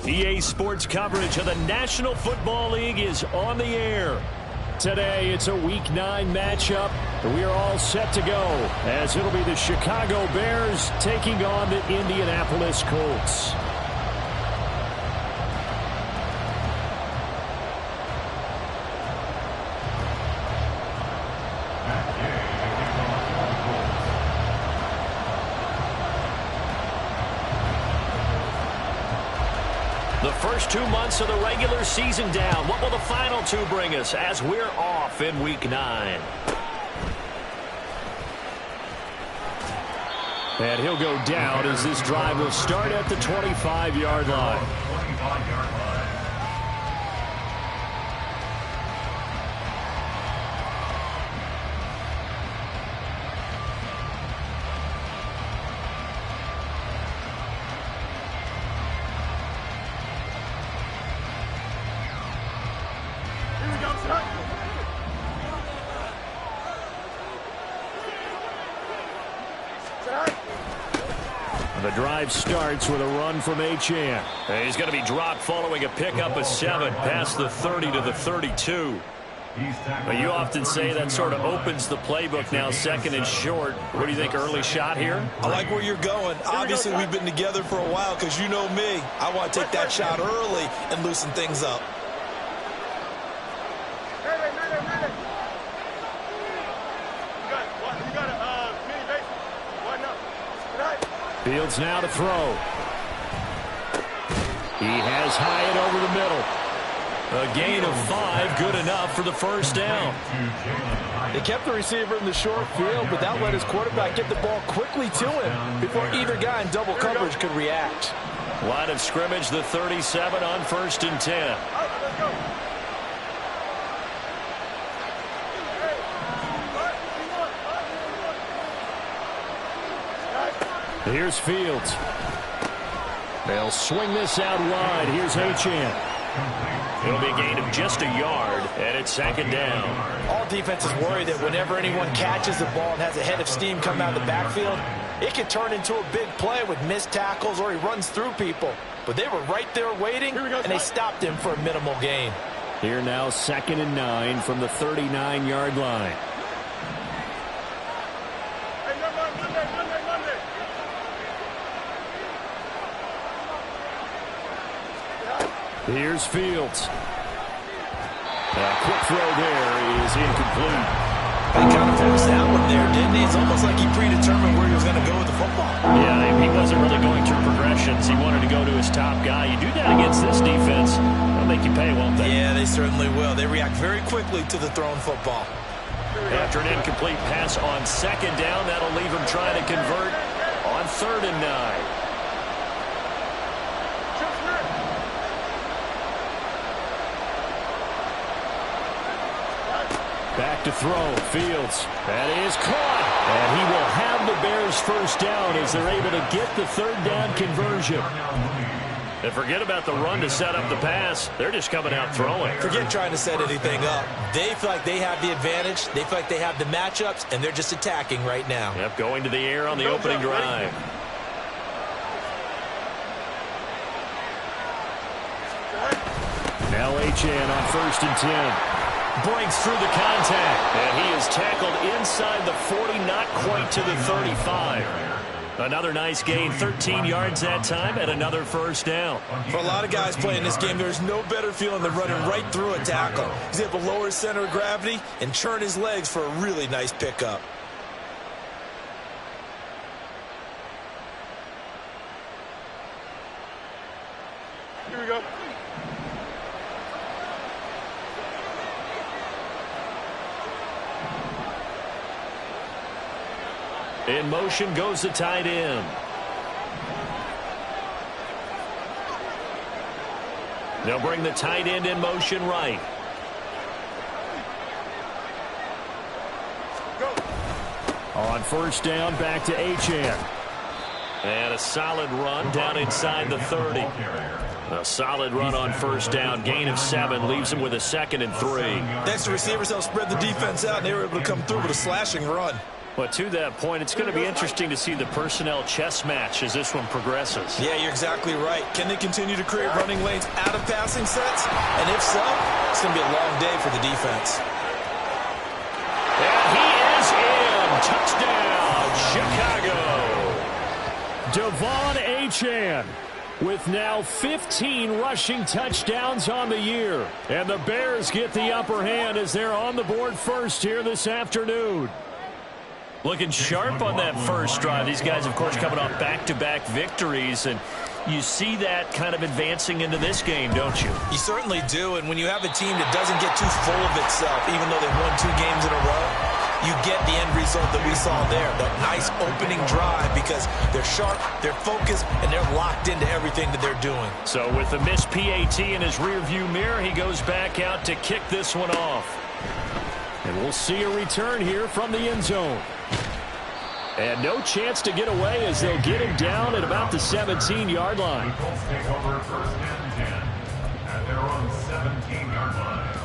EA Sports coverage of the National Football League is on the air. Today, it's a Week 9 matchup. We are all set to go, as it'll be the Chicago Bears taking on the Indianapolis Colts. The first 2 months of the regular season down. What will the final 2 bring us as we're off in Week 9? And he'll go down as this drive will start at the 25-yard line. The drive starts with a run from Achane. He's going to be dropped following a pickup of 7 past the 30 to the 32. But you often say that sort of opens the playbook now, second and short. What do you think, early shot here? I like where you're going. Obviously, we've been together for a while because you know me. I want to take that shot early and loosen things up. Fields now to throw. He has Hyatt over the middle. A gain of 5, good enough for the first down. They kept the receiver in the short field, but that let his quarterback get the ball quickly to him before either guy in double coverage could react. Line of scrimmage, the 37 on 1st and 10. Here's Fields. They'll swing this out wide. Here's Achane. It'll be a gain of just a yard, and it's 2nd down. All defenses worry that whenever anyone catches the ball and has a head of steam come out of the backfield, it can turn into a big play with missed tackles or he runs through people. But they were right there waiting, and they stopped him for a minimal gain. Here now, 2nd and 9 from the 39-yard line. Here's Fields. A quick throw there is incomplete. He kind of forced that one there, didn't he? It's almost like he predetermined where he was going to go with the football. Yeah, he wasn't really going through progressions. He wanted to go to his top guy. You do that against this defense, they'll make you pay, won't they? Yeah, they certainly will. They react very quickly to the thrown football. After an incomplete pass on 2nd down, that'll leave him trying to convert on 3rd and 9. Back to throw. Fields. That is caught. And he will have the Bears first down as they're able to get the 3rd down conversion. And forget about the run to set up the pass. They're just coming out throwing. Forget trying to set anything up. They feel like they have the advantage. They feel like they have the matchups, and they're just attacking right now. Yep, going to the air on the opening drive. Now Achane on 1st and 10. Breaks through the contact, and he is tackled inside the 40, not quite to the 35. Another nice gain, 13 yards that time, and another first down. For a lot of guys playing this game, there's no better feeling than running right through a tackle. He's able to lower his center of gravity and churn his legs for a really nice pickup. Here we go. In motion goes the tight end. They'll bring the tight end in motion right. Go. On 1st down, back to Achane. And a solid run down inside the 30. A solid run on 1st down. Gain of 7 leaves him with a 2nd and 3. Thanks to receivers help spread the defense out, and they were able to come through with a slashing run. Well, to that point, it's going to be interesting to see the personnel chess match as this one progresses. Yeah, you're exactly right. Can they continue to create running lanes out of passing sets? And if so, it's going to be a long day for the defense. And he is in. Touchdown, Chicago. Devon Achane with now 15 rushing touchdowns on the year. And the Bears get the upper hand as they're on the board first here this afternoon. Looking sharp on that first drive. These guys, of course, coming off back-to-back victories, and you see that kind of advancing into this game, don't you? You certainly do, and when you have a team that doesn't get too full of itself, even though they've won 2 games in a row, you get the end result that we saw there, that nice opening drive, because they're sharp, they're focused, and they're locked into everything that they're doing. So with the missed PAT in his rearview mirror, he goes back out to kick this one off. And we'll see a return here from the end zone. And no chance to get away as they'll get him down at about the 17-yard line. The Colts take over first and 10 at their own 17-yard line.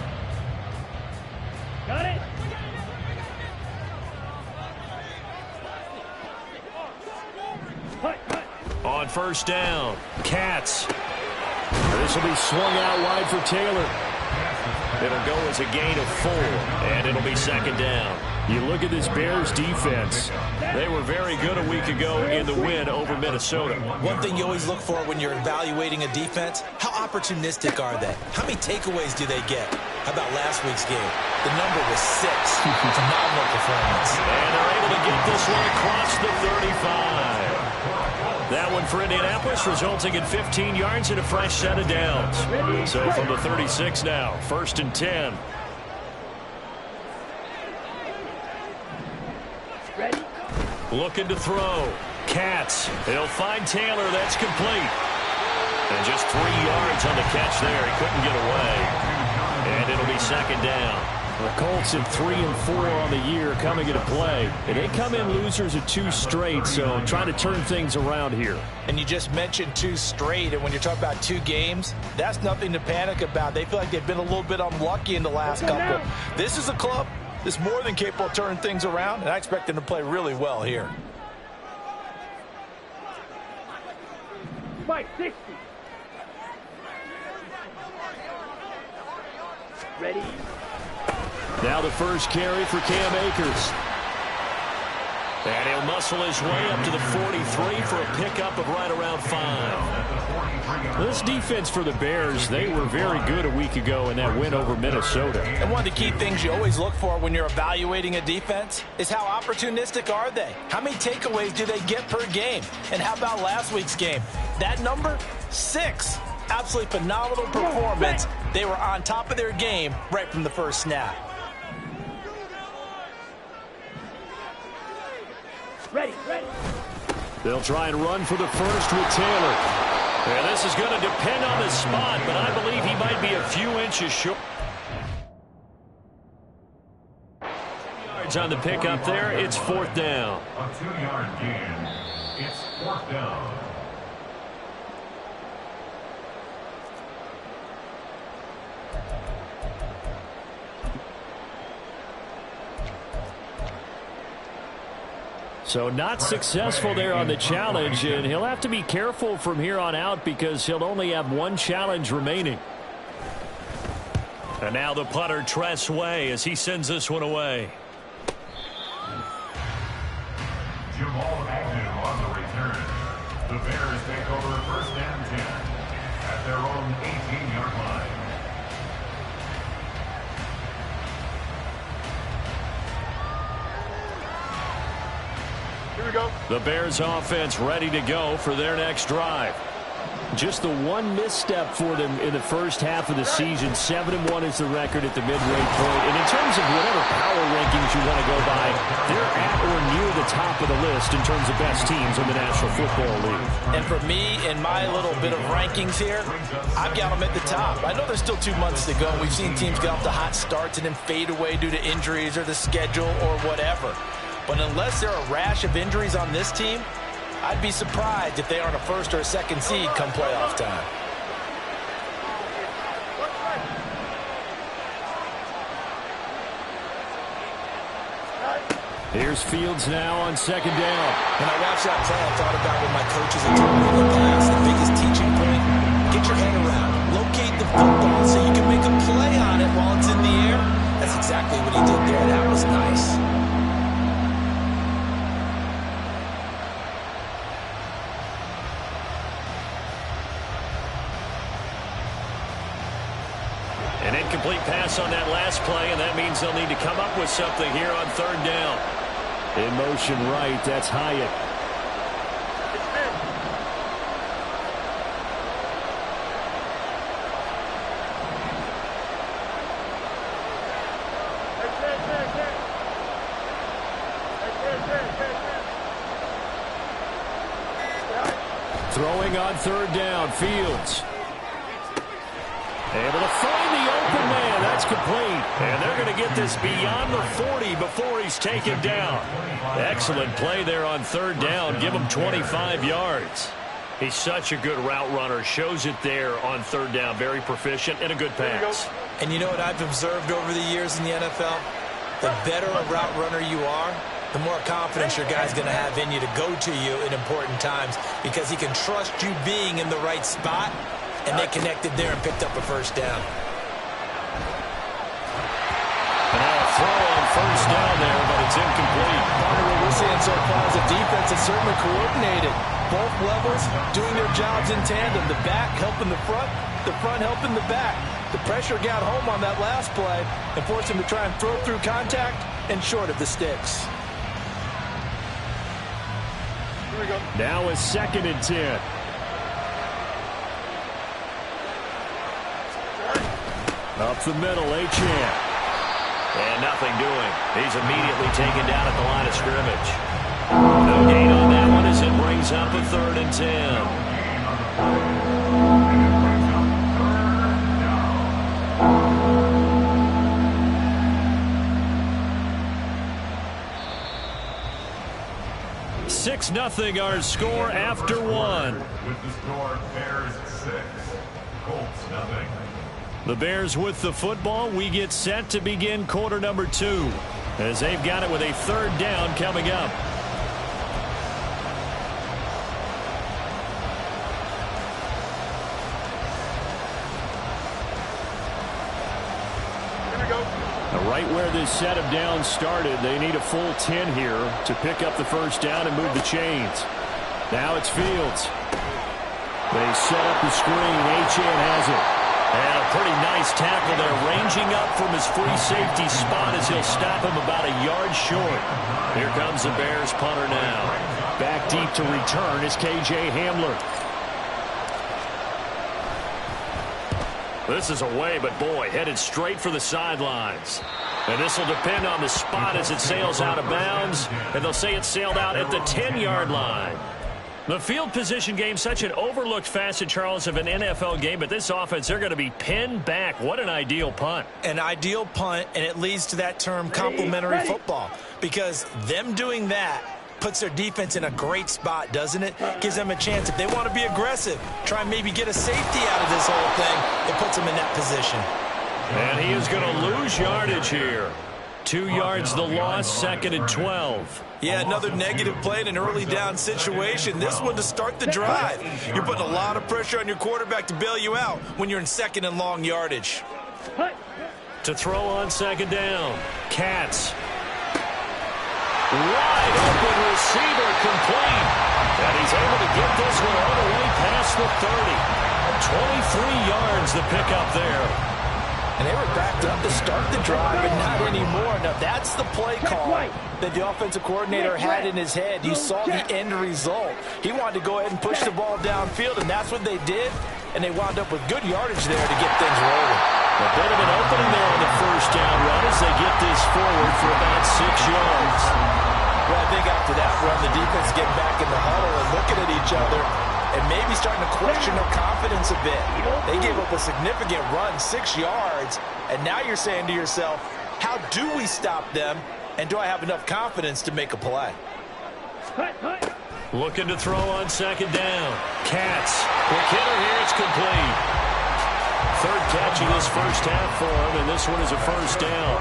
Got it. On first down, Katz. This will be swung out wide for Taylor. It'll go as a gain of 4, and it'll be second down. You look at this Bears defense. They were very good a week ago in the win over Minnesota. One thing you always look for when you're evaluating a defense, how opportunistic are they? How many takeaways do they get? How about last week's game? The number was 6. Phenomenal performance. And they're able to get this one across the 35. That one for Indianapolis, resulting in 15 yards and a fresh set of downs. So from the 36 now, first and 10. Ready? Looking to throw. Katz. He'll find Taylor. That's complete. And just 3 yards on the catch there. He couldn't get away. And it'll be second down. The Colts in 3 and 4 on the year coming into play. And they come in losers of 2 straight, so trying to turn things around here. And you just mentioned 2 straight, and when you're talking about 2 games, that's nothing to panic about. They feel like they've been a little bit unlucky in the last couple. This is a club that's more than capable of turning things around, and I expect them to play really well here. Mike, 60. Ready? Now the first carry for Cam Akers. And he'll muscle his way up to the 43 for a pickup of right around 5. This defense for the Bears, they were very good a week ago in that win over Minnesota. And one of the key things you always look for when you're evaluating a defense is how opportunistic are they? How many takeaways do they get per game? And how about last week's game? That number, 6. Absolutely phenomenal performance. They were on top of their game right from the first snap. Ready, ready. They'll try and run for the first with Taylor. And this is going to depend on the spot, but I believe he might be a few inches short. Yards on the pickup there. It's 4th down. A 2-yard gain. It's 4th down. So not successful there on the challenge, and he'll have to be careful from here on out because he'll only have 1 challenge remaining. And now the punter, Tress Way, as he sends this one away. Jamal Agnew on the return. The Bears take over first and 10 at their own 18-yard line. Here we go. The Bears offense ready to go for their next drive. Just the 1 misstep for them in the first half of the season. 7-1 is the record at the midway point. And in terms of whatever power rankings you want to go by, they're at or near the top of the list in terms of best teams in the National Football League. And for me, in my little bit of rankings here, I've got them at the top. I know there's still 2 months to go. We've seen teams get off to hot starts and then fade away due to injuries or the schedule or whatever. But unless there are a rash of injuries on this team, I'd be surprised if they aren't a 1st or a 2nd seed come playoff time. Here's Fields now on second down. When I watched that play, I thought about what my coaches have told me in the past. The biggest teaching point, get your head around. Locate the football so you can make a play on it while it's in the air. That's exactly what he did there. That was nice. An incomplete pass on that last play, and that means they'll need to come up with something here on third down. In motion right, that's Hyatt. Throwing on third down, Fields. Able to find the open man. That's complete. And they're going to get this beyond the 40 before he's taken down. Excellent play there on third down. Give him 25 yards. He's such a good route runner. Shows it there on third down. Very proficient and a good pass. And you know what I've observed over the years in the NFL? The better a route runner you are, the more confidence your guy's going to have in you to go to you in important times because he can trust you being in the right spot. And they connected there and picked up a first down. And now a throw on first down there, but it's incomplete. Part of what we're seeing so far is the defense is certainly coordinated. Both levels doing their jobs in tandem. The back helping the front helping the back. The pressure got home on that last play and forced him to try and throw through contact and short of the sticks. Here we go. Now a 2nd and 10. Up the middle, Achane. And nothing doing. He's immediately taken down at the line of scrimmage. No gain on that one as it brings up a 3rd and 10. 6-0 our score after one. With the score, Bears 6, Colts 0. The Bears with the football. We get set to begin quarter number 2 as they've got it with a 3rd down coming up. Here we go. Right where this set of downs started, they need a full 10 here to pick up the first down and move the chains. Now it's Fields. They set up the screen. Achane has it. And a pretty nice tackle there, ranging up from his free safety spot as he'll stop him about a yard short. Here comes the Bears punter now. Back deep to return is K.J. Hamler. This is away, but boy, headed straight for the sidelines. And this will depend on the spot as it sails out of bounds. And they'll say it sailed out at the 10-yard line. The field position game, such an overlooked facet, Charles, of an NFL game. But this offense, they're going to be pinned back. What an ideal punt. An ideal punt, and it leads to that term complementary football. Because them doing that puts their defense in a great spot, doesn't it? Gives them a chance. If they want to be aggressive, try and maybe get a safety out of this whole thing, it puts them in that position. And he is going to lose yardage here. 2 yards the loss, 2nd and 12. Yeah, another negative play in an early down situation. This one to start the drive. You're putting a lot of pressure on your quarterback to bail you out when you're in 2nd and long yardage. To throw on 2nd down, Katz. Wide open receiver complete. And he's able to get this one all the way past the 30. 23 yards the pickup there. And they were backed up to start the drive, but not anymore. Now, that's the play call that the offensive coordinator had in his head. You saw the end result. He wanted to go ahead and push the ball downfield, and that's what they did. And they wound up with good yardage there to get things rolling. A bit of an opening there on the first down run as they get this forward for about 6 yards. Well, I think after that run, the defense getting back in the huddle and looking at each other and maybe starting to question their confidence a bit. They gave up a significant run, 6 yards, and now you're saying to yourself, how do we stop them, and do I have enough confidence to make a play? Looking to throw on 2nd down. Katz, quick hitter here, it's complete. 3rd catch of this first half for him, and this one is a first down.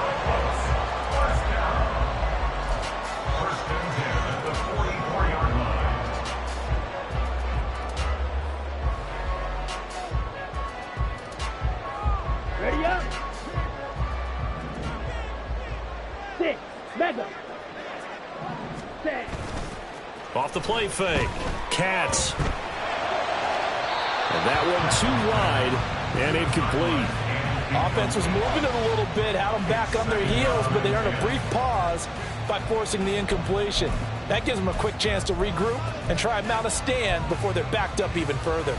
play fake. Cats. And that one too wide and incomplete. Offense was moving it a little bit, had them back on their heels, but they earned a brief pause by forcing the incompletion. That gives them a quick chance to regroup and try and mount a stand before they're backed up even further.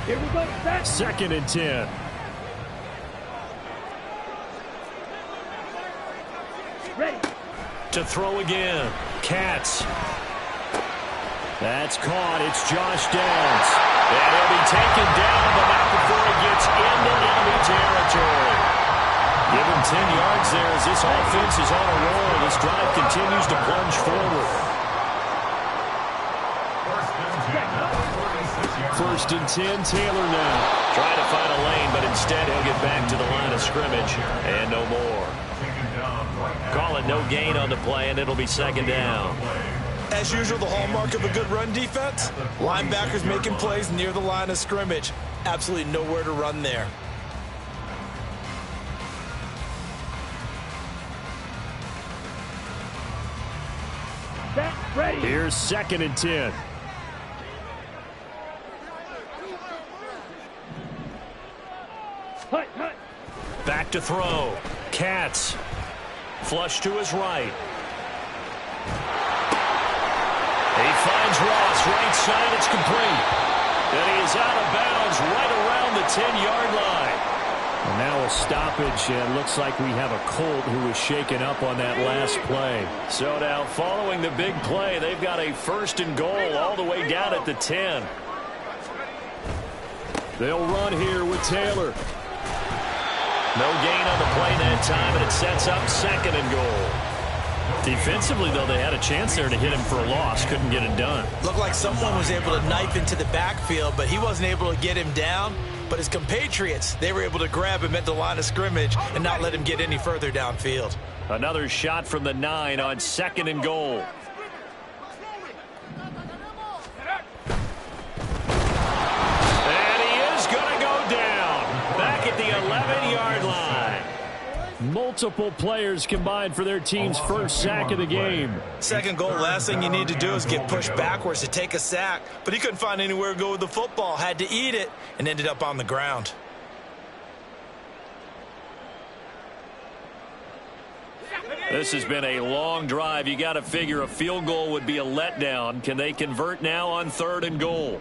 Here we go. Back. 2nd and 10. Ready. To throw again. Cats. That's caught. It's Josh Downs. And he'll be taken down, but not before he gets into enemy territory. Give him 10 yards there as this offense is on a roll. This drive continues to plunge forward. 1st and 10, Taylor now. Trying to find a lane, but instead he'll get back to the line of scrimmage. And no more. Call it no gain on the play, and it'll be 2nd down. As usual, the hallmark of a good run defense, linebackers making plays near the line of scrimmage. Absolutely nowhere to run there. Back. Ready. Here's 2nd and 10. Hut, hut. Back to throw. Cats. Flush to his right. He finds Ross, right side, it's complete. And he is out of bounds right around the 10-yard line. And now a stoppage, and looks like we have a Colt who was shaken up on that last play. So now following the big play, they've got a 1st and goal all the way down at the 10. They'll run here with Taylor. No gain on the play that time, and it sets up 2nd and goal. Defensively, though, they had a chance there to hit him for a loss. Couldn't get it done. Looked like someone was able to knife into the backfield, but he wasn't able to get him down. But his compatriots, they were able to grab him at the line of scrimmage and not let him get any further downfield. Another shot from the 9 on 2nd and goal. And he is going to go down. Back at the 11-yard line. Multiple players combined for their team's first sack of the game. 2nd goal, last thing you need to do is get pushed backwards to take a sack. But he couldn't find anywhere to go with the football, had to eat it, and ended up on the ground. This has been a long drive. You got to figure a field goal would be a letdown. Can they convert now on 3rd and goal?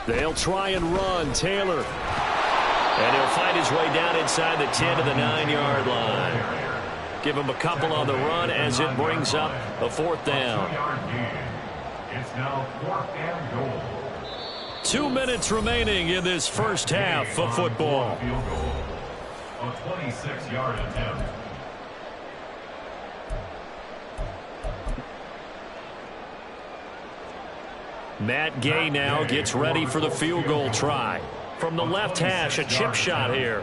They'll try and run. Taylor. And he'll find his way down inside the 10 to the 9-yard line. Give him a couple on the run as it brings up a 4th down. It's now 4th and goal. 2 minutes remaining in this first half of football. Field goal. A 26-yard attempt. Matt Gay now gets ready for the field goal try. From the left hash, a chip shot here.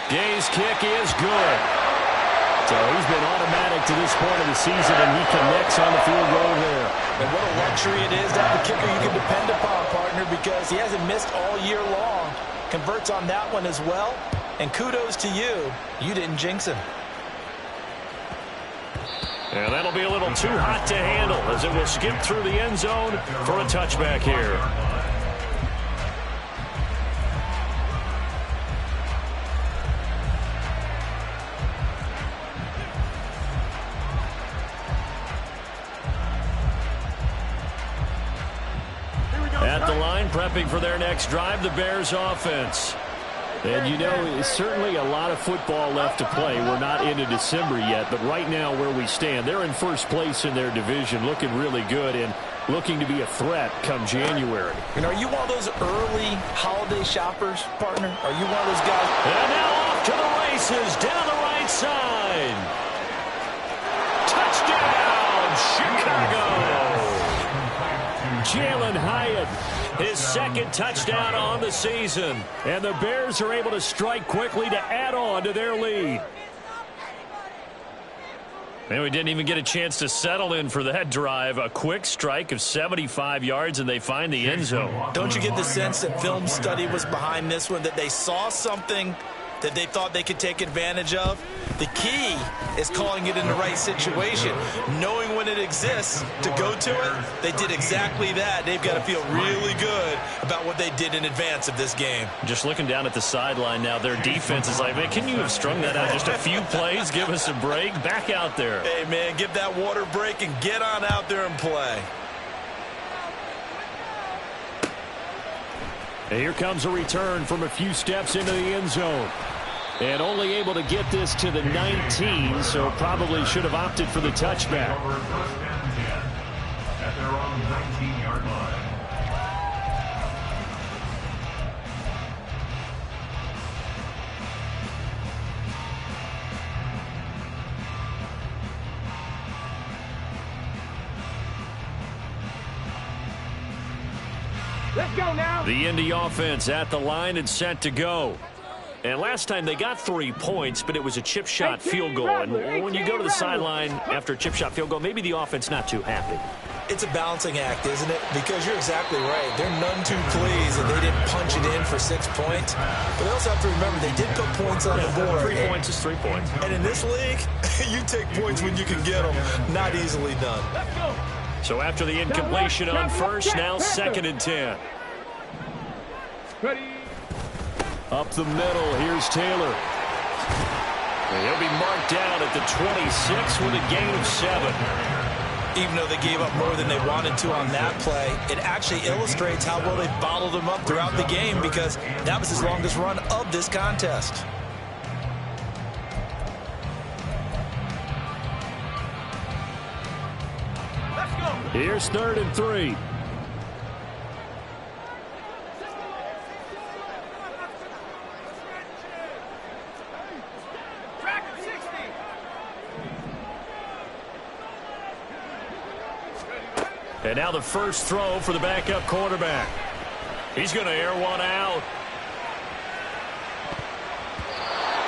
Gay's kick is good. So he's been automatic to this point of the season, and he connects on the field goal there. And what a luxury it is to have a kicker you can depend upon, partner, because he hasn't missed all year long. Converts on that one as well. And kudos to you. You didn't jinx him. And that'll be a little too hot to handle as it will skip through the end zone for a touchback here. At the line, prepping for their next drive, the Bears offense. And, you know, certainly a lot of football left to play. We're not into December yet, but right now where we stand, they're in first place in their division, looking really good and looking to be a threat come January. And are you one of those early holiday shoppers, partner? Are you one of those guys? And now off to the races, down the right side. Touchdown, Chicago! Jalen Hyatt his second touchdown on the season. And the Bears are able to strike quickly to add on to their lead. And we didn't even get a chance to settle in for that drive. A quick strike of 75 yards, and they find the end zone. Don't you get the sense that film study was behind this one, that they saw something that they thought they could take advantage of? The key is calling it in the right situation, knowing when it exists to go to it. They did exactly that. They've got to feel really good about what they did in advance of this game. Just looking down at the sideline now, their defense is like, man, can you have strung that out just a few plays? Give us a break. Back out there. Hey, man, give that water break and get on out there and play. And here comes a return from a few steps into the end zone. And only able to get this to the 19, so probably should have opted for the touchback. At their own 19-yard line. Let's go now. The Indy offense at the line and set to go. And last time they got 3 points, but it was a chip shot field goal. And when you go to the sideline after a chip shot field goal, maybe the offense not too happy. It's a balancing act, isn't it? Because you're exactly right. They're none too pleased that they didn't punch it in for 6 points. But they also have to remember they did put points on the board. 3 points is 3 points. And in this league, you take points when you can get them. Not easily done. So after the incompletion on first, now 2nd and 10. Ready. Up the middle, here's Taylor. And he'll be marked down at the 26 with a gain of 7. Even though they gave up more than they wanted to on that play, it actually illustrates how well they bottled them up throughout the game, because that was his longest run of this contest. Here's 3rd and 3. And now the first throw for the backup quarterback. He's going to air one out.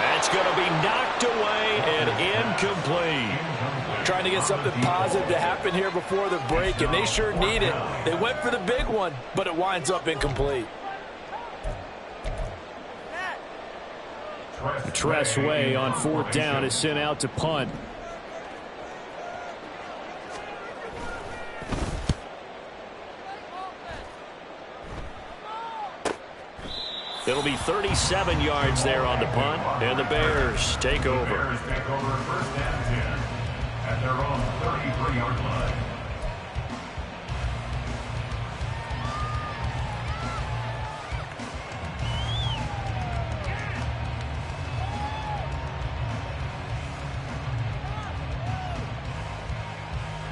That's going to be knocked away and incomplete. Trying to get something positive to happen here before the break, and they sure need it. They went for the big one, but it winds up incomplete. Tressway on 4th down is sent out to punt. It'll be 37 yards there on the punt, and the Bears take over. The Bears take over 1st and 10 at their own 33-yard line.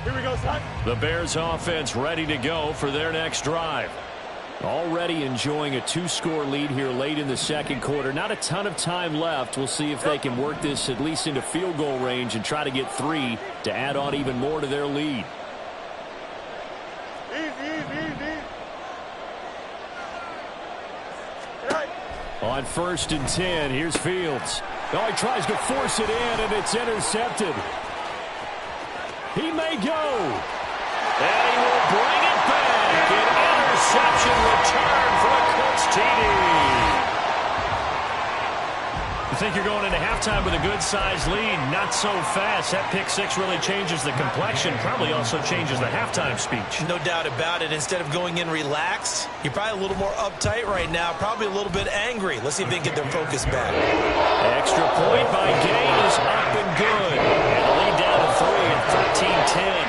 Here we go, son. The Bears offense ready to go for their next drive. Already enjoying a 2-score lead here late in the 2nd quarter. Not a ton of time left. We'll see if they can work this at least into field goal range and try to get 3 to add on even more to their lead. Easy. Right. On 1st and 10, here's Fields. Oh, he tries to force it in, and it's intercepted. He may go. And he will bring it back. An interception return for a Colts TD. You think you're going into halftime with a good-sized lead. Not so fast. That pick 6 really changes the complexion. Probably also changes the halftime speech. No doubt about it. Instead of going in relaxed, you're probably a little more uptight right now. Probably a little bit angry. Let's see if they can get their focus back. Extra point by Gain is up and good. And the lead down to 3 at 13-10.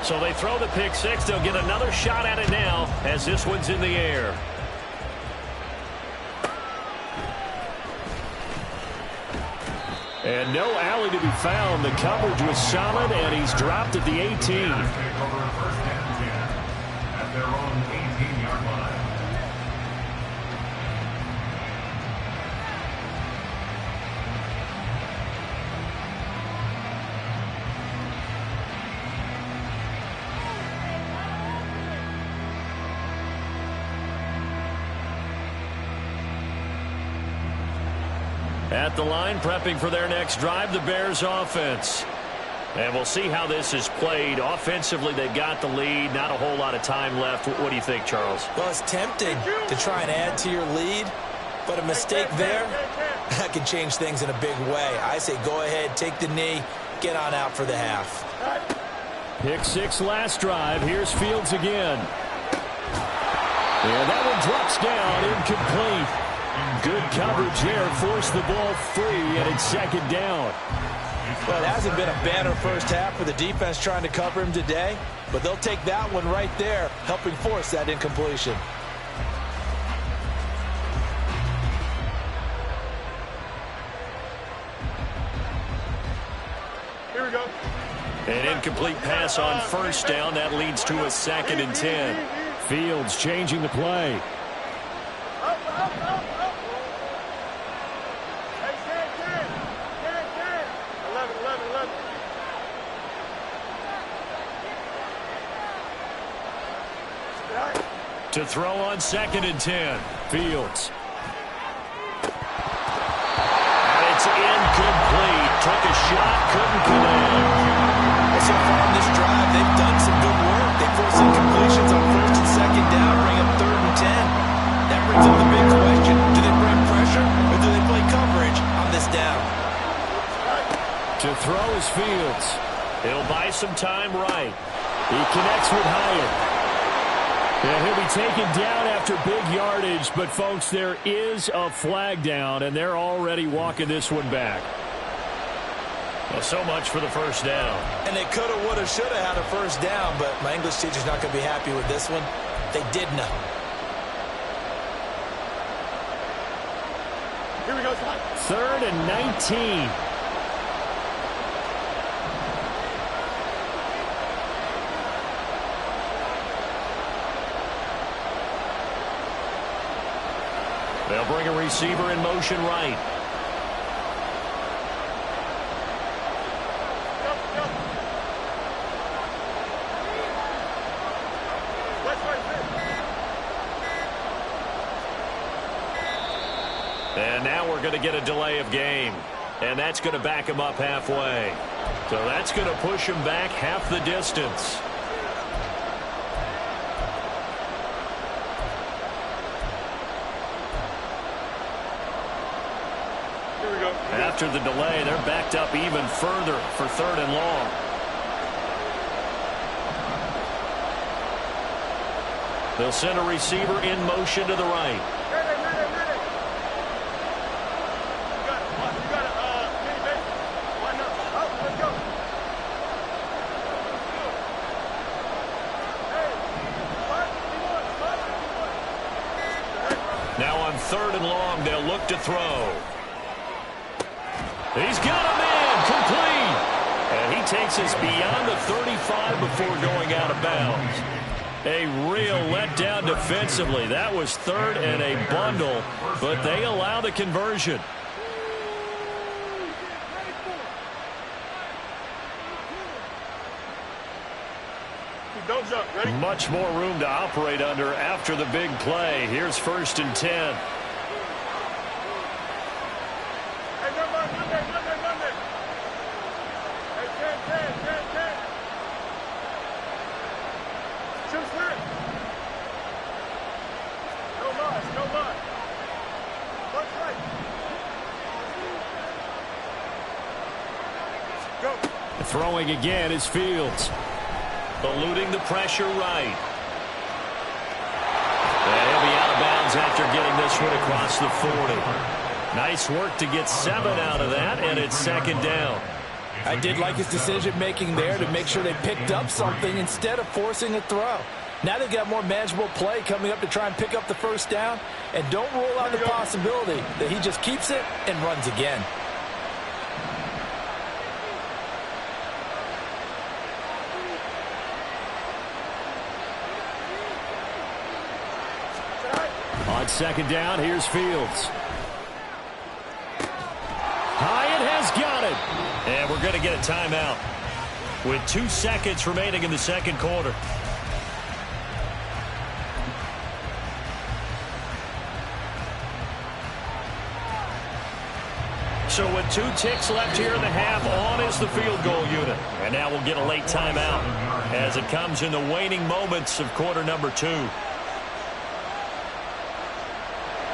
So they throw the pick 6. They'll get another shot at it now as this one's in the air. And no alley to be found. The coverage was solid, and he's dropped at the 18. Take over 1st and 10 at their own 18-yard line. At the line, prepping for their next drive, the Bears offense. And we'll see how this is played. Offensively, they've got the lead. Not a whole lot of time left. What do you think, Charles? Well, it's tempting to try and add to your lead, but a mistake there, that can change things in a big way. I say go ahead, take the knee, get on out for the half. Pick 6 last drive. Here's Fields again. And that one drops down, incomplete. Good coverage there. Forced the ball free, and it's second down. Well, it hasn't been a banner first half for the defense trying to cover him today, but they'll take that one right there, helping force that incompletion. Here we go. An incomplete pass on first down. That leads to a 2nd and 10. Fields changing the play. Up. Hey, 10. 11. To throw on 2nd and 10. Fields. And it's incomplete. Took a shot, couldn't connect. So far on this drive, they've done some good work. They force incompletions on 1st and 2nd down, bring up 3rd and 10. That brings up the big question. Do they bring pressure or do they play coverage on this down? To throw is Fields. He'll buy some time right. He connects with Hyatt. And he'll be taken down after big yardage. But, folks, there is a flag down, and they're already walking this one back. Well, so much for the first down. And they could have, would have, should have had a first down, but my English teacher's not going to be happy with this one. They did nothing. Here we go, son. 3rd and 19. They'll bring a receiver in motion right. And now we're going to get a delay of game. And that's going to back him up halfway. So that's going to push him back half the distance. Here we go. After the delay, they're backed up even further for 3rd and long. They'll send a receiver in motion to the right. Ready. You got it. Mini base. Line up. Let's go. Hey, Now on 3rd and long, they'll look to throw. He's got a man, complete. And he takes us beyond the 35 before going out of bounds. A real letdown defensively. That was 3rd and a bundle, but they allow the conversion. Don't jump. Ready? Much more room to operate under after the big play. Here's 1st and 10. Hey, Monday. Hey, 10. Shoot clear. No loss. Punch right. Go. Throwing again is Fields. Eluding the pressure right. And he'll be out of bounds after getting this one across the 40. Nice work to get 7 out of that, and it's 2nd down. I did like his decision-making there to make sure they picked up something instead of forcing a throw. Now they've got more manageable play coming up to try and pick up the first down, and don't rule out the possibility that he just keeps it and runs again. On 2nd down, here's Fields. Hyatt has got it. And we're going to get a timeout with 2 seconds remaining in the 2nd quarter. So with 2 ticks left here in the half, on is the field goal unit. And now we'll get a late timeout as it comes in the waning moments of quarter number 2.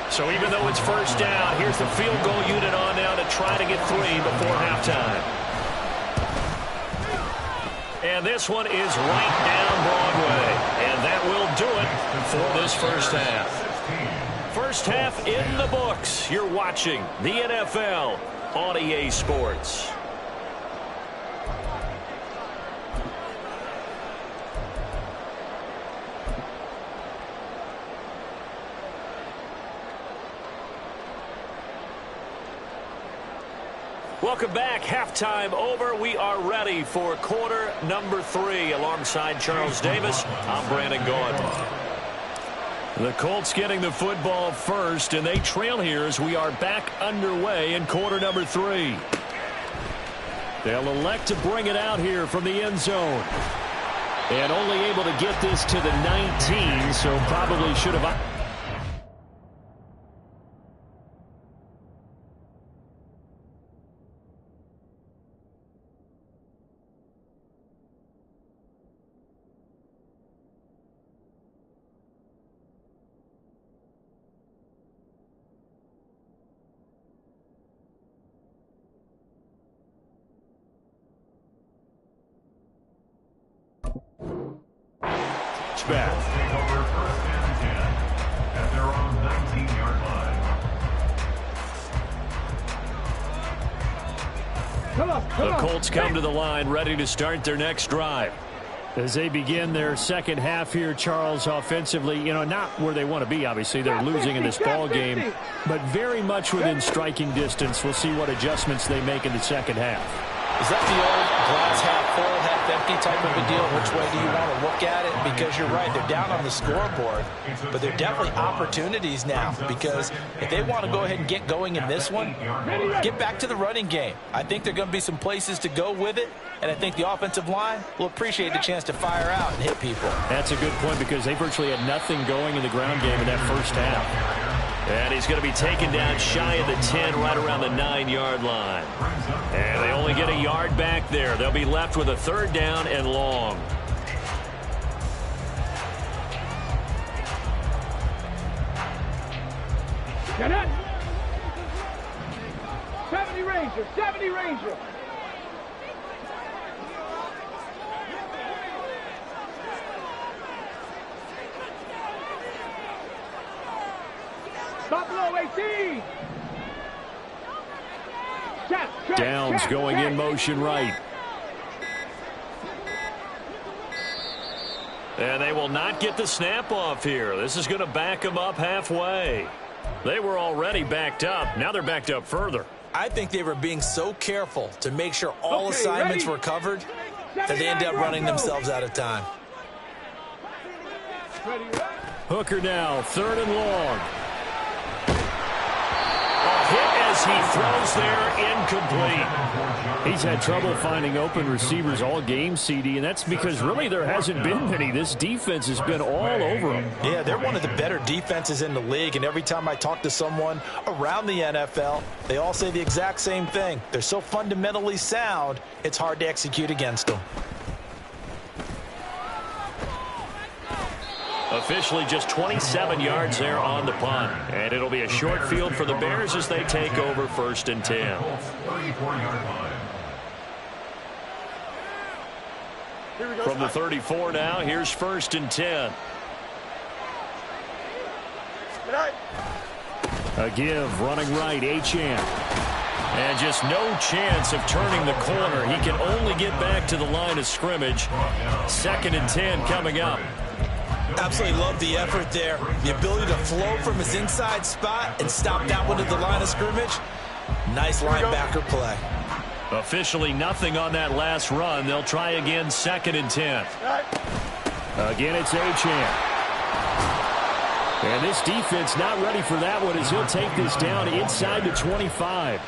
So even though it's first down, here's the field goal unit on now to try to get 3 before halftime. And this one is right down Broadway. And that will do it for this first half. First half in the books. You're watching the NFL on EA Sports. Welcome back. Halftime over. We are ready for quarter number 3. Alongside Charles Davis, I'm Brandon Gaudin. The Colts getting the football first, and they trail here as we are back underway in quarter number 3. They'll elect to bring it out here from the end zone. And only able to get this to the 19, so probably should have... back. Take over first and 10 at their own 19-yard line. The Colts come to the line ready to start their next drive. As they begin their second half here, Charles, offensively, not where they want to be, obviously. They're losing in this ball game, but very much within striking distance. We'll see what adjustments they make in the second half. Is that the old glass half full, half empty type of a deal? Which way do you want to look at it? Because you're right, they're down on the scoreboard, but they're definitely opportunities now, because if they want to go ahead and get going in this one, get back to the running game. I think there are going to be some places to go with it, and I think the offensive line will appreciate the chance to fire out and hit people. That's a good point, because they virtually had nothing going in the ground game in that first half. And he's going to be taken down shy of the 10, right around the 9-yard line. And they only get a yard back there. They'll be left with a third down and long. Get it! 70 Ranger, 70 Ranger. Buffalo 18. Downs going in motion right. And they will not get the snap off here. This is going to back them up halfway. They were already backed up. Now they're backed up further. I think they were being so careful to make sure all assignments were covered that they ended up running themselves out of time. Hooker now, third and long. Hit as he throws there, incomplete. He's had trouble finding open receivers all game, CD, and that's because really there hasn't been many. This defense has been all over them. Yeah, they're one of the better defenses in the league, and every time I talk to someone around the NFL, they all say the exact same thing. They're so fundamentally sound, it's hard to execute against them. Officially just 27 yards there on the punt. And it'll be a short field for the Bears as they take over first and 10. 34-yard line. From the 34 now, here's first and 10. A give, running right, Achane. And just no chance of turning the corner. He can only get back to the line of scrimmage. Second and 10 coming up. Absolutely love the effort there. The ability to flow from his inside spot and stop that one at the line of scrimmage. Nice linebacker play. Officially nothing on that last run. They'll try again, second and 10. Again, it's Achane. And this defense not ready for that one as he'll take this down inside the 25.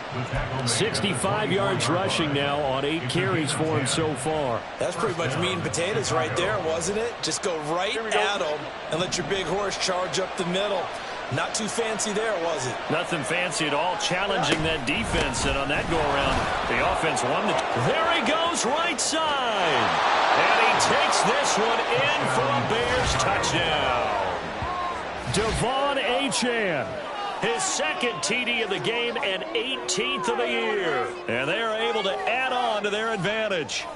65 yards rushing now on 8 carries for him so far. That's pretty much meat and potatoes right there, wasn't it? Just go right at him and let your big horse charge up the middle. Not too fancy there, was it? Nothing fancy at all, challenging that defense, and on that go-around, the offense won the... There he goes, right side! And he takes this one in for a Bears touchdown. Devon Achane, his second TD of the game and 18th of the year. And they are able to add on to their advantage.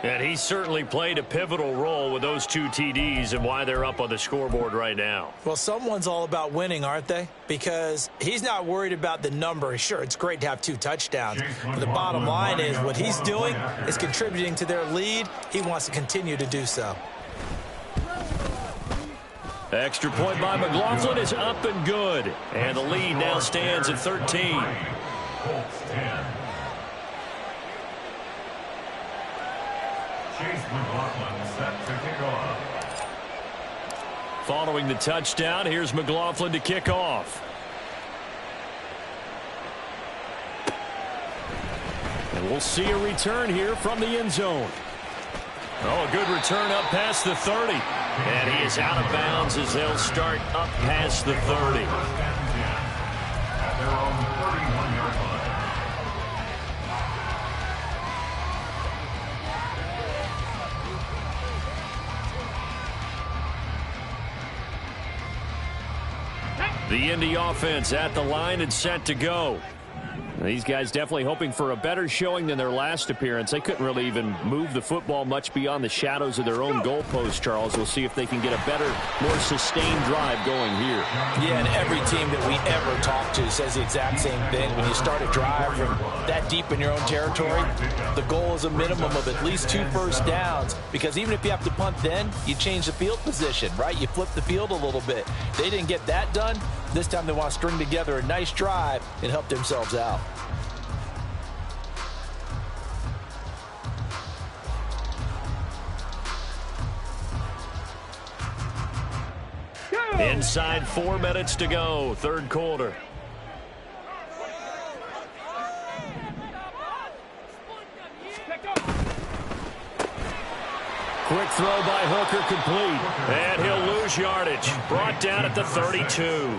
And he certainly played a pivotal role with those 2 TDs and why they're up on the scoreboard right now. Well, someone's all about winning, aren't they? Because he's not worried about the number. Sure, it's great to have 2 touchdowns. But the bottom line is what he's doing is contributing to their lead. He wants to continue to do so. Extra point by McLaughlin is up and good. And the lead now stands at 13. Colts 10. Chase McLaughlin set to kick off. Following the touchdown, here's McLaughlin to kick off. And we'll see a return here from the end zone. Oh, a good return up past the 30. And he is out of bounds as they'll start up past the 30. First and 10 at their own 31-yard line. The Indy offense at the line and set to go. These guys definitely hoping for a better showing than their last appearance. They couldn't really even move the football much beyond the shadows of their own goalpost, Charles. We'll see if they can get a better, more sustained drive going here. Yeah, and every team that we ever talk to says the exact same thing. When you start a drive from that deep in your own territory, the goal is a minimum of at least 2 first downs, because even if you have to punt then, you change the field position, right? You flip the field a little bit. They didn't get that done. This time they want to string together a nice drive and help themselves out. Inside 4 minutes to go, third quarter. Quick throw by Hooker complete. And he'll lose yardage. Brought down at the 32.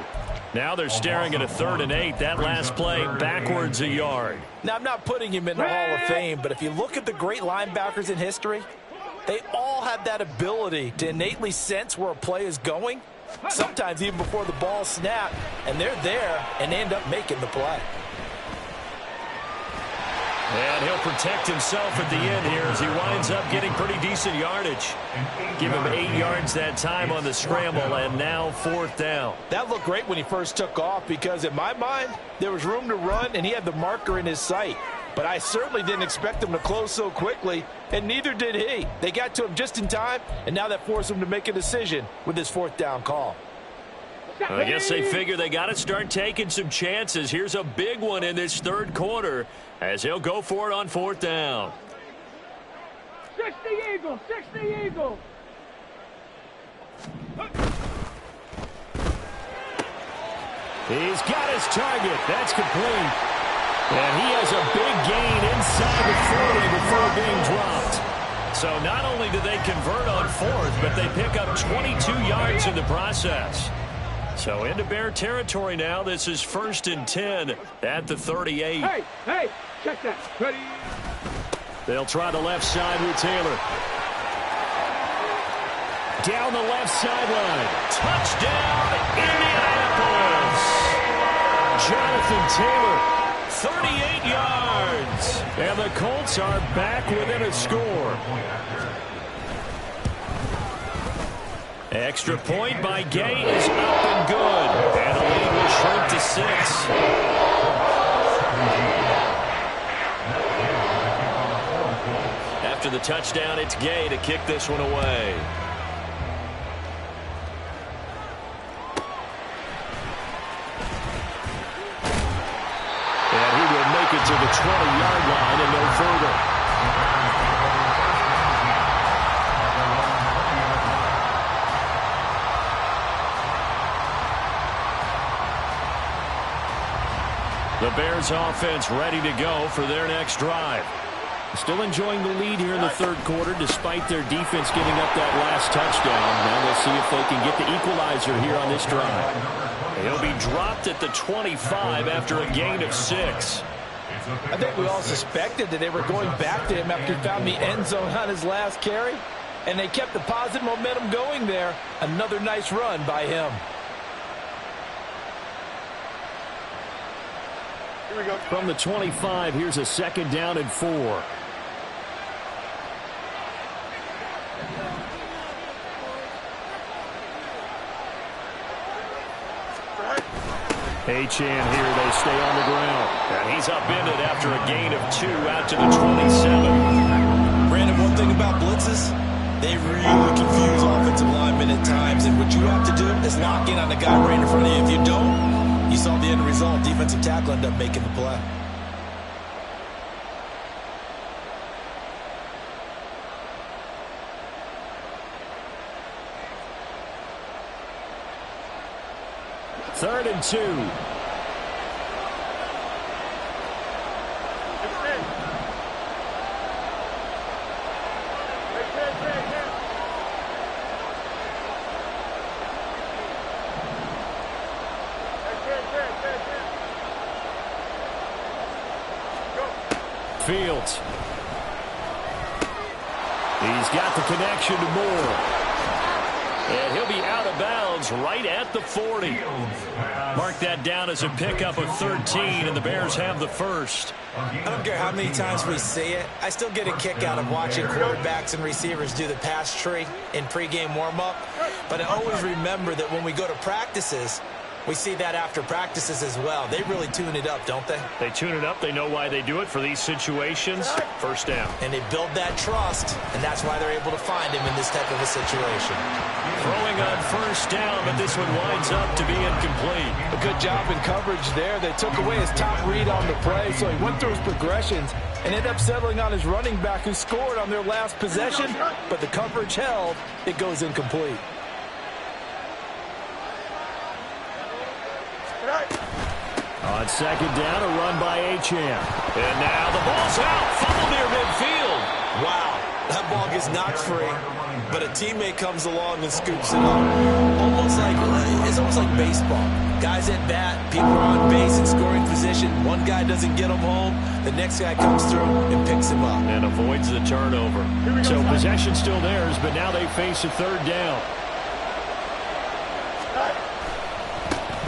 Now they're staring at a 3rd and 8. That last play backwards a yard. Now, I'm not putting him in the Hall of Fame, but if you look at the great linebackers in history, they all have that ability to innately sense where a play is going, sometimes even before the ball snapped, and they're there and they end up making the play. And he'll protect himself at the end here as he winds up getting pretty decent yardage. Give him 8 yards that time on the scramble, and now 4th down. That looked great when he first took off, because in my mind, there was room to run and he had the marker in his sight. But I certainly didn't expect him to close so quickly, and neither did he. They got to him just in time, and now that forced him to make a decision with his 4th down call. I guess they figure they got to start taking some chances. Here's a big one in this third quarter as he'll go for it on 4th down. 60 Eagles, 60 Eagles. He's got his target. That's complete. And he has a big gain inside the 40 before being dropped. So not only do they convert on 4th, but they pick up 22 yards in the process. So into Bear territory now. This is 1st and 10 at the 38. Hey, check that. Ready? They'll try the left side with Taylor. Down the left sideline. Touchdown, Indianapolis. Jonathan Taylor, 38 yards. And the Colts are back within a score. Extra point by Gay is up and good. And the lead will shrink to 6. After the touchdown, it's Gay to kick this one away. And he will make it to the 20-yard line and no further. The Bears offense ready to go for their next drive. Still enjoying the lead here in the third quarter despite their defense giving up that last touchdown. Now we'll see if they can get the equalizer here on this drive. He'll dropped at the 25 after a gain of 6. I think we all suspected that they were going back to him after he found the end zone on his last carry, and they kept the positive momentum going there. Another nice run by him. Here we go. From the 25, here's a 2nd down and 4. Achane here, they stay on the ground. And he's upended after a gain of 2 out to the 27. Brandon, one thing about blitzes, they really confuse offensive linemen at times. And what you have to do is lock in on the guy right in front of you. If you don't, you saw the end result. Defensive tackle ended up making the play. Third and 2. Fields. He's got the connection to Moore. And he'll be out of bounds right at the 40. Mark that down as a pickup of 13, and the Bears have the first. I don't care how many times we see it. I still get a kick out of watching quarterbacks and receivers do the pass tree in pregame warm-up. But I always remember that when we go to practices, we see that after practices as well. They really tune it up, don't they? They tune it up. They know why they do it for these situations. First down. And they build that trust, and that's why they're able to find him in this type of a situation. Throwing on first down, but this one winds up to be incomplete. A good job in coverage there. They took away his top read on the play, so he went through his progressions and ended up settling on his running back who scored on their last possession, but the coverage held. It goes incomplete. On second down, a run by Achane. And now the ball's out. Fumble near midfield. Wow, that ball gets knocked free, but a teammate comes along and scoops it up. It's almost like baseball. Guys at bat, people are on base in scoring position. One guy doesn't get him home. The next guy comes through and picks him up. And avoids the turnover. So possession's still theirs, but now they face a third down.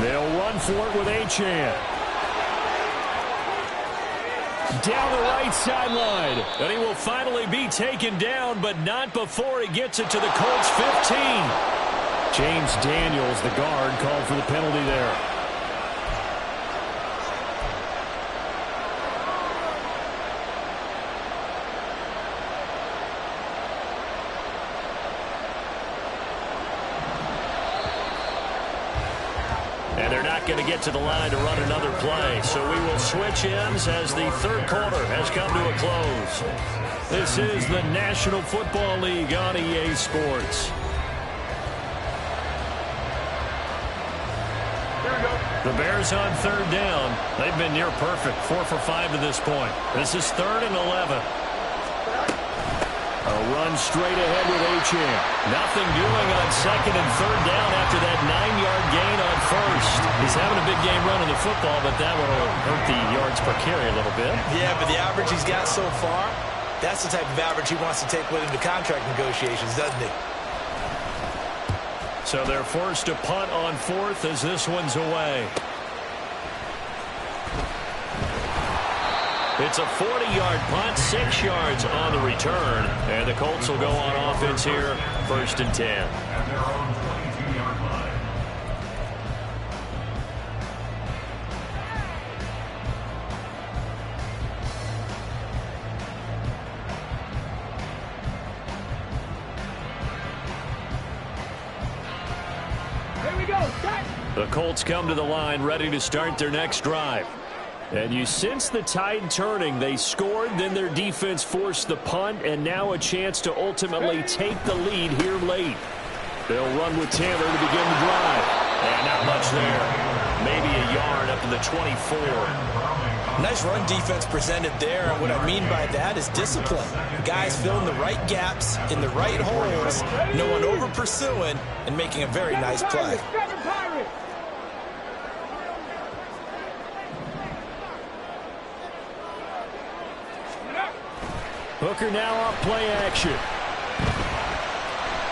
They'll run for it with Achane. Down the right sideline. And he will finally be taken down, but not before he gets it to the Colts 15. James Daniels, the guard, called for the penalty there. And they're not going to get to the line to run another play. So we will switch ends as the third quarter has come to a close. This is the National Football League on EA Sports. The Bears on third down. They've been near perfect. 4 for 5 to this point. This is 3rd and 11. A run straight ahead with Achane. Nothing doing on 2nd and 3rd down after that 9-yard gain on 1st. He's having a big game running the football, but that one will hurt the yards per carry a little bit. Yeah, but the average he's got so far, that's the type of average he wants to take with him to contract negotiations, doesn't he? So they're forced to punt on 4th as this one's away. It's a 40-yard punt, 6 yards on the return. And the Colts will go on offense here, 1st and 10. At their own 22-yard line. Here we go. Set. The Colts come to the line ready to start their next drive. And you sense the tide turning. They scored, then their defense forced the punt, and now a chance to ultimately take the lead here late. They'll run with Taylor to begin the drive. And not much there. Maybe a yard up to the 24. Nice run defense presented there, and what I mean by that is discipline. Guys filling the right gaps in the right holes, no one over pursuing, and making a very nice play. Hooker now off play action.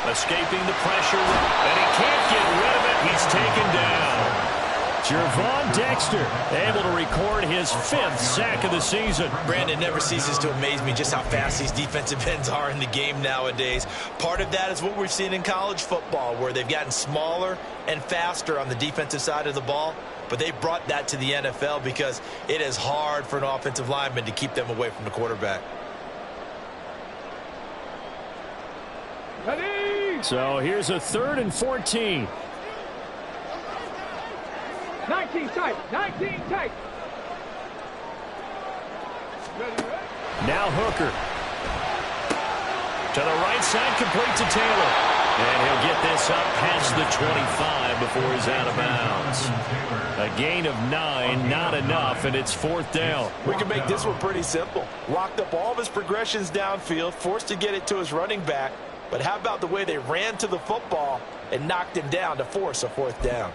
Escaping the pressure, and he can't get rid of it. He's taken down. Gervon Dexter able to record his 5th sack of the season. Brandon, never ceases to amaze me just how fast these defensive ends are in the game nowadays. Part of that is what we've seen in college football, where they've gotten smaller and faster on the defensive side of the ball. But they brought that to the NFL because it is hard for an offensive lineman to keep them away from the quarterback. Ready? So here's a 3rd and 14. 19 tight. 19 tight. Now Hooker. To the right side, complete to Taylor. And he'll get this up past the 25 before he's out of bounds. A gain of 9, not enough, and it's 4th down. We can make this one pretty simple. Locked up all of his progressions downfield, forced to get it to his running back. But how about the way they ran to the football and knocked him down to force a 4th down?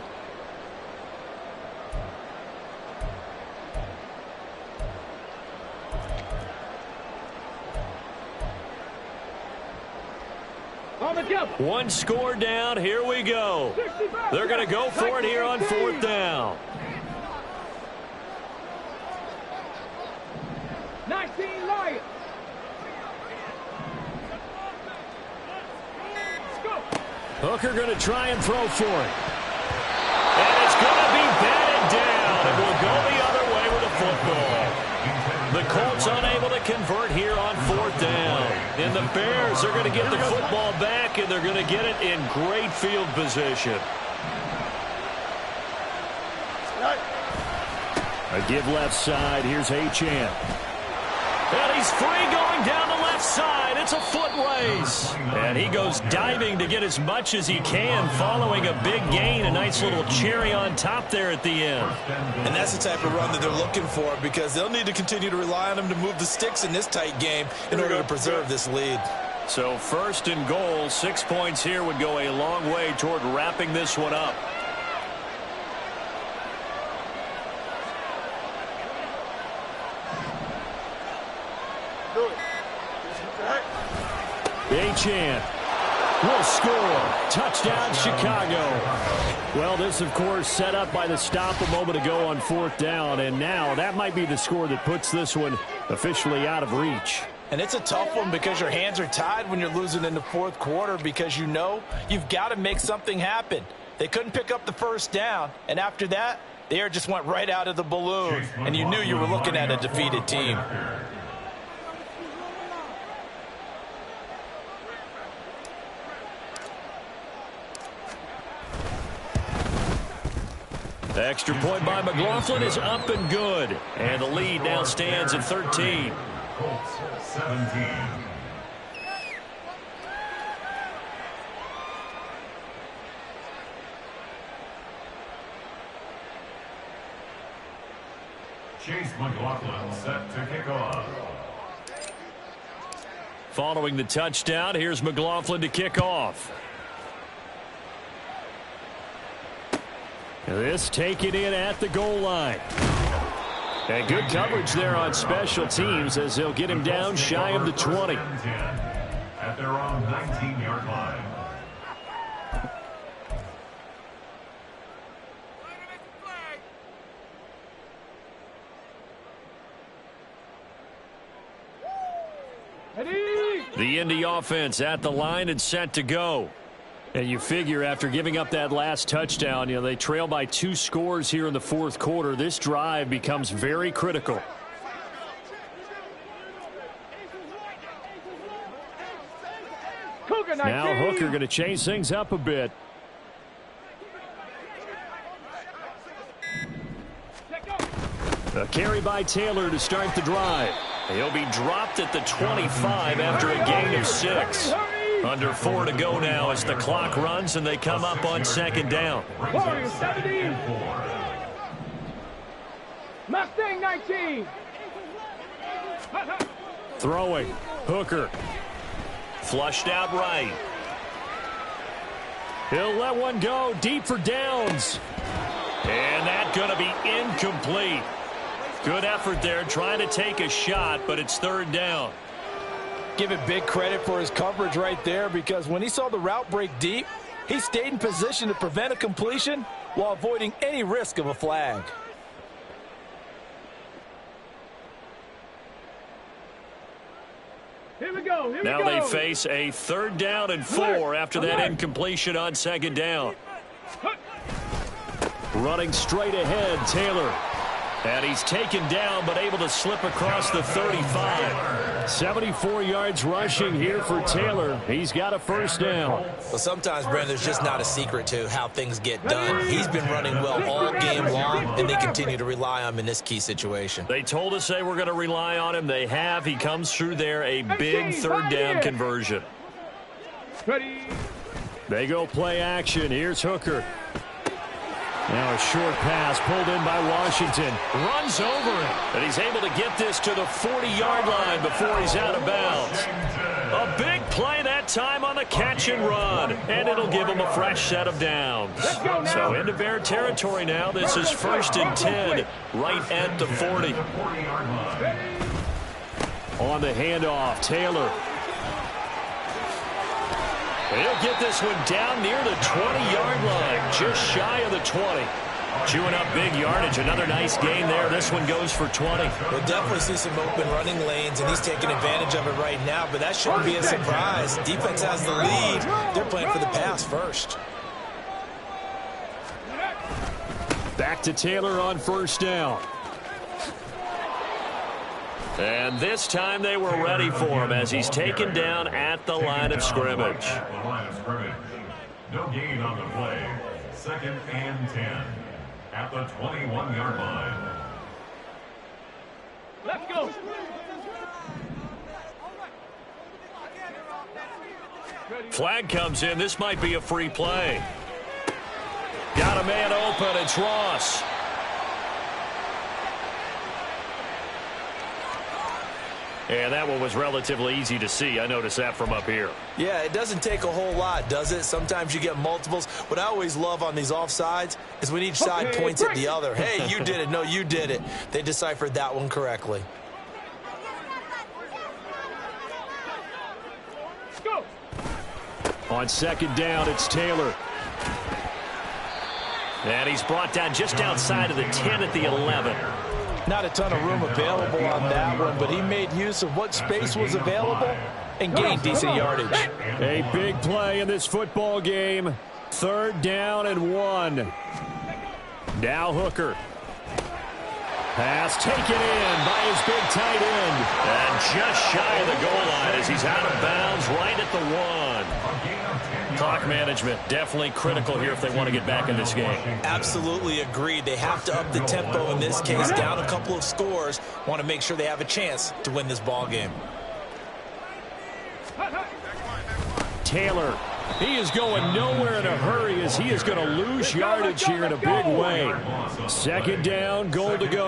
One score down. Here we go. They're going to go for it here on 4th down. 19 Lions. Hooker going to try and throw for it. And it's going to be batted down. It will go the other way with a football. The Colts unable to convert here on 4th down. And the Bears are going to get the football back, and they're going to get it in great field position. A give left side. Here's Achane. And he's free going down the left side. It's a foot race. And he goes diving to get as much as he can following a big gain. A nice little cherry on top there at the end. And that's the type of run that they're looking for, because they'll need to continue to rely on him to move the sticks in this tight game in order to preserve this lead. So 1st and goal, 6 points here would go a long way toward wrapping this one up. Achane will score. Touchdown, Chicago. Well, this, of course, set up by the stop a moment ago on 4th down, and now that might be the score that puts this one officially out of reach. And it's a tough one because your hands are tied when you're losing in the 4th quarter, because you know you've got to make something happen. They couldn't pick up the 1st down, and after that, the air just went right out of the balloon, and you knew you were looking at a defeated team. The extra point by McLaughlin is up and good. And the lead now stands at 13. Colts 17. Chase McLaughlin set to kick off. Following the touchdown, here's McLaughlin to kick off. This taken in at the goal line. And good coverage there on special teams as they'll get him down shy of the 20. At their own 19-yard line. The Indy offense at the line and set to go. And you figure after giving up that last touchdown, they trail by 2 scores here in the 4th quarter. This drive becomes very critical. Now Hooker going to change things up a bit. A carry by Taylor to start the drive. He'll be dropped at the 25 after a gain of 6. Under 4 to go now as the clock runs and they come up on 2nd down. Warriors 17. Mustang 19. Throwing. Hooker. Flushed out right. He'll let one go deep for downs. And that's going to be incomplete. Good effort there trying to take a shot, but it's 3rd down. Give it big credit for his coverage right there, because when he saw the route break deep, he stayed in position to prevent a completion while avoiding any risk of a flag. Here we go. Here we Now go. they face a 3rd down and 4 after that incompletion on 2nd down. Running straight ahead, Taylor. And he's taken down, but able to slip across the 35. 74 yards rushing here for Taylor. He's got a 1st down. Well, sometimes, Brandon, there's just not a secret to how things get done. He's been running well all game long, and they continue to rely on him in this key situation. They told us they were going to rely on him. They have. He comes through there, a big 3rd down conversion. Ready. They go play action. Here's Hooker. Now a short pass pulled in by Washington. Runs over it. And he's able to get this to the 40-yard line before he's out of bounds. A big play that time on the catch and run. And it'll give him a fresh set of downs. So into Bear territory now. This is 1st and 10 right at the 40. On the handoff, Taylor. He'll get this one down near the 20-yard line, just shy of the 20. Chewing up big yardage. Another nice gain there. This one goes for 20. We'll definitely see some open running lanes, and he's taking advantage of it right now, but that shouldn't be a surprise. Defense has the lead. They're playing for the pass first. Back to Taylor on 1st down. And this time they were ready for him as he's taken down at the line of scrimmage. No gain on the play. 2nd and 10 at the 21-yard line. Let's go. Flag comes in. This might be a free play. Got a man open. It's Ross. And that one was relatively easy to see. I noticed that from up here. Yeah, it doesn't take a whole lot, does it? Sometimes you get multiples. What I always love on these offsides is when each side points at the other. Hey, you did it. No, you did it. They deciphered that one correctly. Go. On 2nd down, it's Taylor. And he's brought down just outside of the 10 at the 11. Not a ton of room available on that one, but he made use of what space was available and gained decent yardage. A big play in this football game. 3rd down and 1. Now Hooker. Pass taken in by his big tight end. And just shy of the goal line as he's out of bounds right at the 1. Clock management definitely critical here if they want to get back in this game. Absolutely agreed. They have to up the tempo in this case, down a couple of scores. Want to make sure they have a chance to win this ball game. Taylor, he is going nowhere in a hurry as he is going to lose yardage here in a big way. 2nd down, goal to go.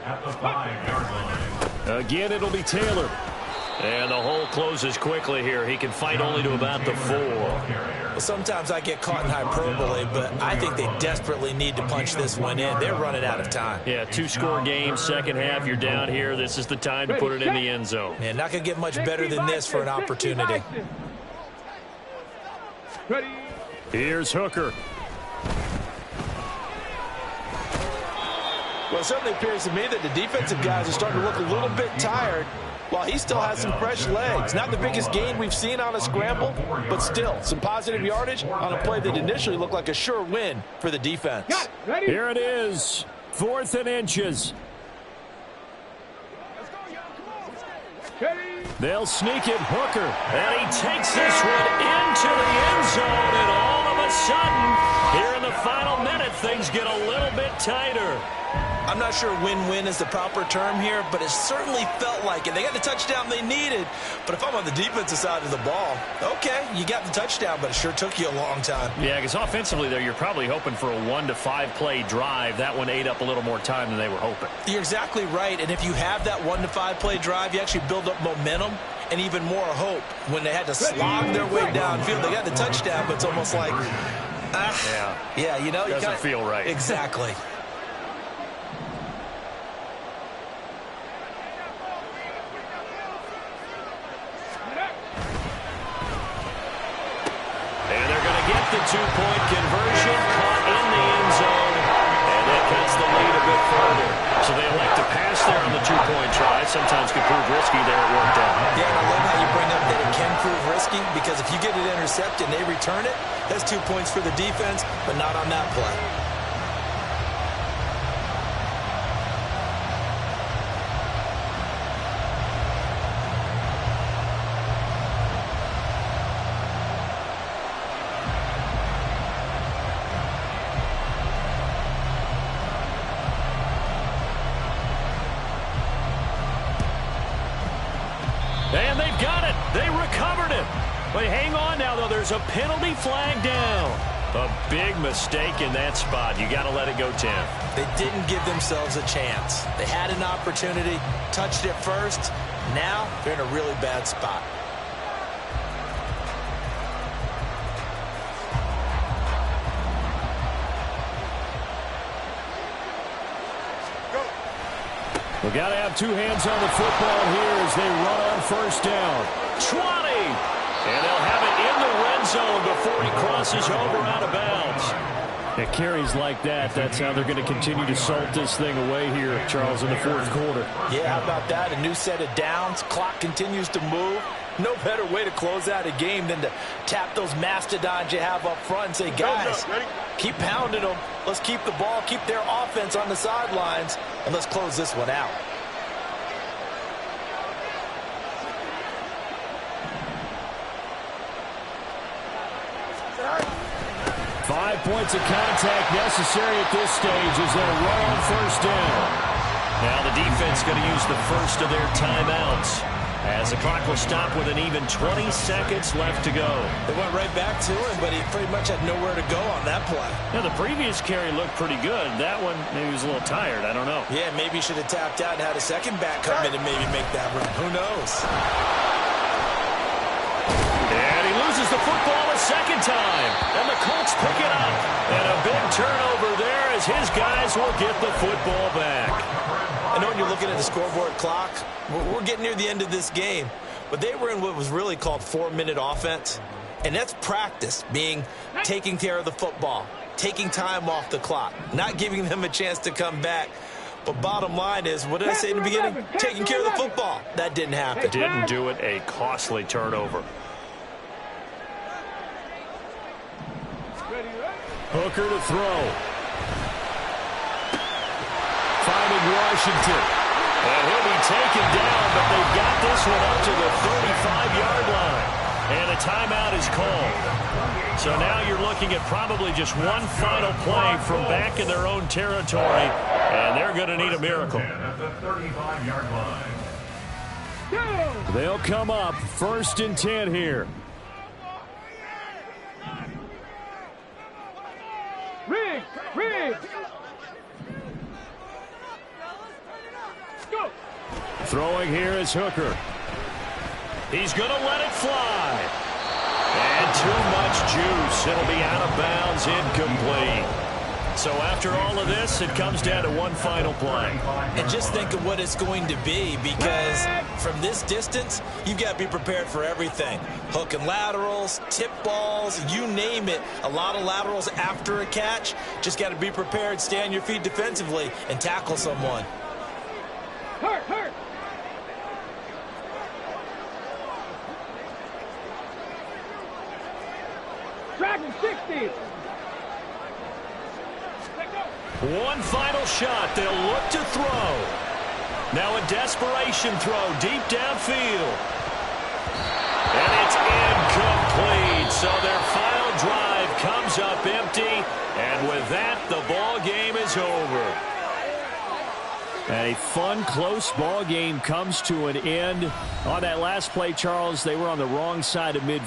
At the 5-yard line. Again, it'll be Taylor. And the hole closes quickly here. He can fight only to about the 4. Well, sometimes I get caught in hyperbole, but I think they desperately need to punch this one in. They're running out of time. Yeah, 2-score game, 2nd half, you're down here. This is the time to put it in the end zone. Man, not going to get much better than this for an opportunity. Ready. Here's Hooker. Well, it certainly appears to me that the defensive guys are starting to look a little bit tired, while he still has some fresh legs. Not the biggest gain we've seen on a scramble, but still some positive yardage on a play that initially looked like a sure win for the defense. Ready. Here it is, 4th and inches. Ready. They'll sneak it, Hooker. And he takes this one into the end zone, and all of a sudden, here in the final minute, things get a little bit tighter. I'm not sure win-win is the proper term here, but it certainly felt like it. They got the touchdown they needed, but if I'm on the defensive side of the ball, okay, you got the touchdown, but it sure took you a long time. Yeah, because offensively, there, you're probably hoping for a 1 to 5 play drive. That one ate up a little more time than they were hoping. You're exactly right, and if you have that 1 to 5 play drive, you actually build up momentum and even more hope. When they had to slog their way downfield, they got the touchdown, but it's almost like, yeah, you know, doesn't feel right. Exactly. two-point conversion, caught in the end zone, and that cuts the lead a bit further. So they elect to pass there on the two-point try. Sometimes could prove risky there. It worked out. Yeah, and I love how you bring up that it can prove risky, because if you get it intercepted and they return it, that's 2 points for the defense, but not on that play. And they've got it. They recovered it. But hang on now, though. There's a penalty flag down. A big mistake in that spot. You got to let it go, Tim. They didn't give themselves a chance. They had an opportunity, touched it first. Now they're in a really bad spot. We got to have two hands on the football here as they run on first down. 20! And they'll have it in the red zone before he crosses over out of bounds. It carries like that. That's how they're going to continue to salt this thing away here, Charles, in the fourth quarter. Yeah, how about that? A new set of downs. Clock continues to move. No better way to close out a game than to tap those mastodons you have up front and say, guys, keep pounding them. Let's keep the ball, keep their offense on the sidelines, and let's close this one out. Five points of contact necessary at this stage as they run on first down. Now the defense going to use the first of their timeouts, as the clock will stop with an even 20 seconds left to go. They went right back to him, but he pretty much had nowhere to go on that play. Now, the previous carry looked pretty good. That one, maybe he was a little tired. I don't know. Yeah, maybe he should have tapped out and had a second back come in and maybe make that run. Who knows? And he loses the football a second time. And the Colts pick it up. And a big turnover there as his guys will get the football back. I know when you're looking at the scoreboard clock, we're getting near the end of this game, but they were in what was really called 4-minute offense, and that's practice, being taking care of the football, taking time off the clock, not giving them a chance to come back. But bottom line is, what did I say in the beginning? Taking care of the football. That didn't happen. Didn't do it. A costly turnover. Hooker to throw. Finding Washington. And he'll be taken down, but they've got this one up to the 35-yard line. And a timeout is called. So now you're looking at probably just one final play from back in their own territory, and they're going to need a miracle. At the 35-yard line. They'll come up 1st and 10 here. Riggs! Go! Throwing here is Hooker. He's going to let it fly. And too much juice. It'll be out of bounds, incomplete. So after all of this, it comes down to one final play. And just think of what it's going to be, because from this distance, you've got to be prepared for everything. Hook and laterals, tip balls, you name it. A lot of laterals after a catch. Just got to be prepared, stay on your feet defensively, and tackle someone. Hurt! Dragon 60! One final shot. They'll look to throw. Now a desperation throw deep downfield. And it's incomplete. So their final drive comes up empty. And with that, the ball game is over. And a fun, close ball game comes to an end. On that last play, Charles, they were on the wrong side of midfield.